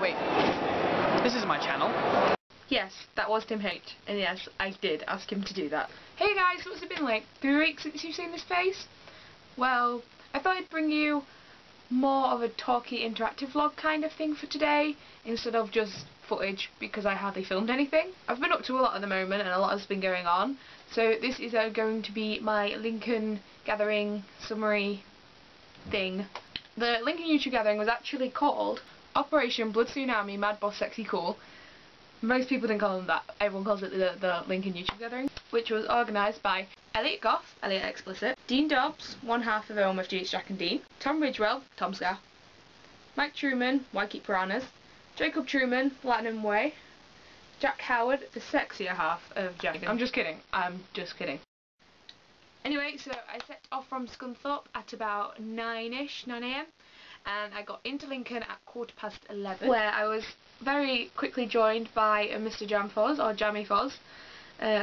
Wait. This is my channel. Yes, that was Tim H. And yes, I did ask him to do that. Hey guys, what's it been like? 3 weeks since you've seen this face? Well, I thought I'd bring you more of a talky interactive vlog kind of thing for today, instead of just footage, because I hardly filmed anything. I've been up to a lot at the moment and a lot has been going on, so this is going to be my Lincoln Gathering summary thing. The Lincoln YouTube Gathering was actually called Operation Blood Tsunami Mad Boss Sexy Cool. Most people didn't call them that, everyone calls it the Lincoln YouTube Gathering, which was organised by Elliot Goff, Elliot Explicit, Dean Dobbs, one half of OMFG, Jack and Dean, Tom Ridgewell, Tom Scar, Mike Truman, Why Keep Piranhas, Jacob Truman, Latinum Way, Jack Howard, the sexier half of Jack. I'm just kidding. Anyway, so I set off from Scunthorpe at about 9ish, 9 AM, and I got into Lincoln at 11:15, where I was very quickly joined by Mr. Jam Foz, or Jammy Foz,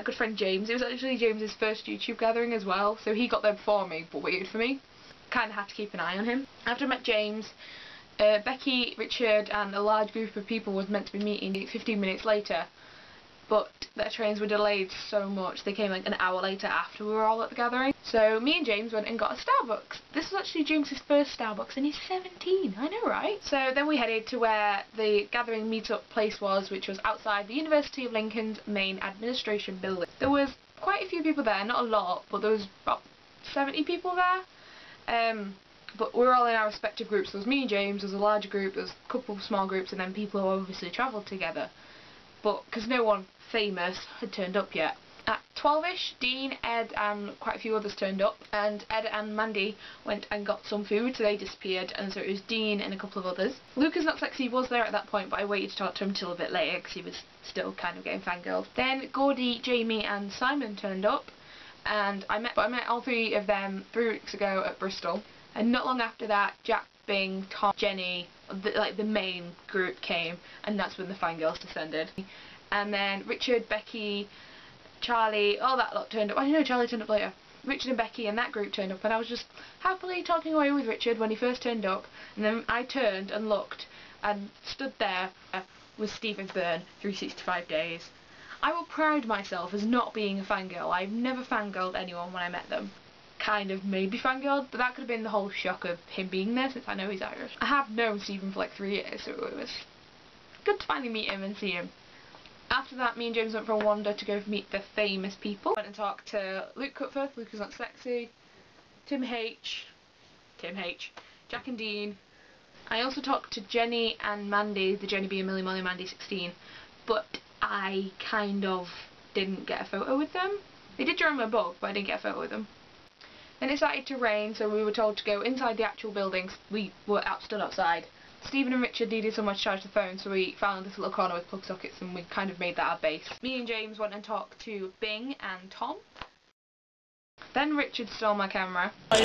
good friend James. It was actually James's first YouTube gathering as well, so he got there before me, but waited for me. Kind of had to keep an eye on him. After I met James, Becky, Richard and a large group of people was meant to be meeting 15 minutes later, but their trains were delayed so much they came like an hour later after we were all at the gathering. So me and James went and got a Starbucks. This was actually James's first Starbucks and he's 17, I know, right? So then we headed to where the gathering meetup place was, which was outside the University of Lincoln's main administration building. There was quite a few people there, not a lot, but there was about 70 people there. But we were all in our respective groups. There was me and James, there was a larger group, there was a couple of small groups, and then people who obviously travelled together. But because no one famous had turned up yet. At 12ish, Dean, Ed and quite a few others turned up, and Ed and Mandy went and got some food, so they disappeared, and so it was Dean and a couple of others. Lucas Not Sexy was there at that point, but I waited to talk to him till a bit later because he was still kind of getting fangirled. Then Gordy, Jamie and Simon turned up, and I met all 3 of them 3 weeks ago at Bristol. And not long after that, Jack, Bing, Tom, Jenny, the main group came, and that's when the fangirls descended. And then Richard, Becky, Charlie, all that lot turned up. I know Charlie turned up later. Richard and Becky and that group turned up, and I was just happily talking away with Richard when he first turned up, and then I turned and looked and stood there with Stephen Byrne, 365 Days. I will pride myself as not being a fangirl. I've never fangirled anyone when I met them. Kind of maybe fangirled, but that could have been the whole shock of him being there since I know he's Irish. I have known Stephen for like 3 years, so it was good to finally meet him and see him. After that, me and James went for a wander to go meet the famous people. Went and talked to Luke Cutforth, Lucas Not Sexy, Tim H, Jack and Dean. I also talked to Jenny and Mandy, the Jenny being Millie Molly Mandy 16, but I kind of didn't get a photo with them. They did join my book, but I didn't get a photo with them. Then it started to rain, so we were told to go inside the actual buildings. We were stood outside. Stephen and Richard needed someone to charge the phone, so we found this little corner with plug sockets and we kind of made that our base. Me and James went and talked to Bing and Tom. Then Richard stole my camera. I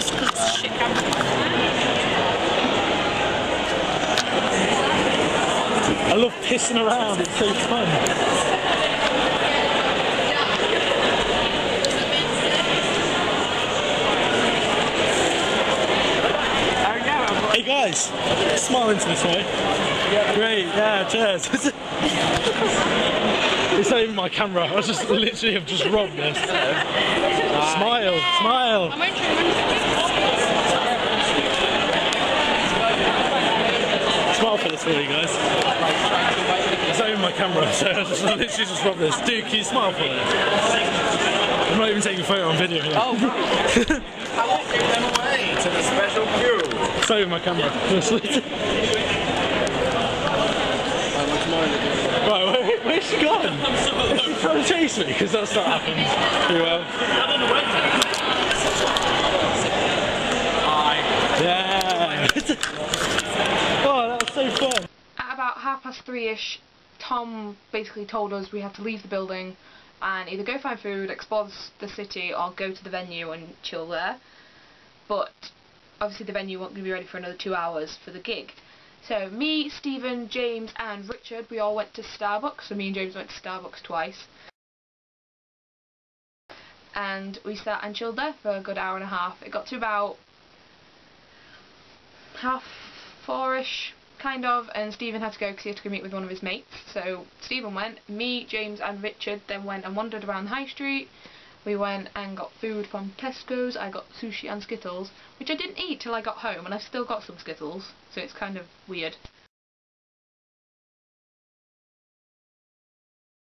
love pissing around, it's so fun. Hey guys, smile into this way. Great, yeah, cheers. It's not even my camera, I just literally have just robbed this. Smile, smile. Smile for this for you guys. It's not even my camera, so I just literally just robbed this. Dude, can you smile for it? I'm not even taking a photo on video here. Oh, I won't give them away to the special crew. It's not even my camera. Right, where's she gone? Is she trying to chase me? Because that's not happened too well. Yeah! Oh, that was so fun! At about 3:30ish, Tom basically told us we had to leave the building and either go find food, explore the city, or go to the venue and chill there. But obviously the venue won't be ready for another 2 hours for the gig. So me, Stephen, James and Richard, we all went to Starbucks. So me and James went to Starbucks twice. And we sat and chilled there for a good hour and a half. It got to about 4:30ish, kind of, and Stephen had to go because he had to go meet with one of his mates. So Stephen went, me, James and Richard then went and wandered around the high street. We went and got food from Tesco's. I got sushi and Skittles, which I didn't eat till I got home, and I've still got some Skittles, so it's kind of weird.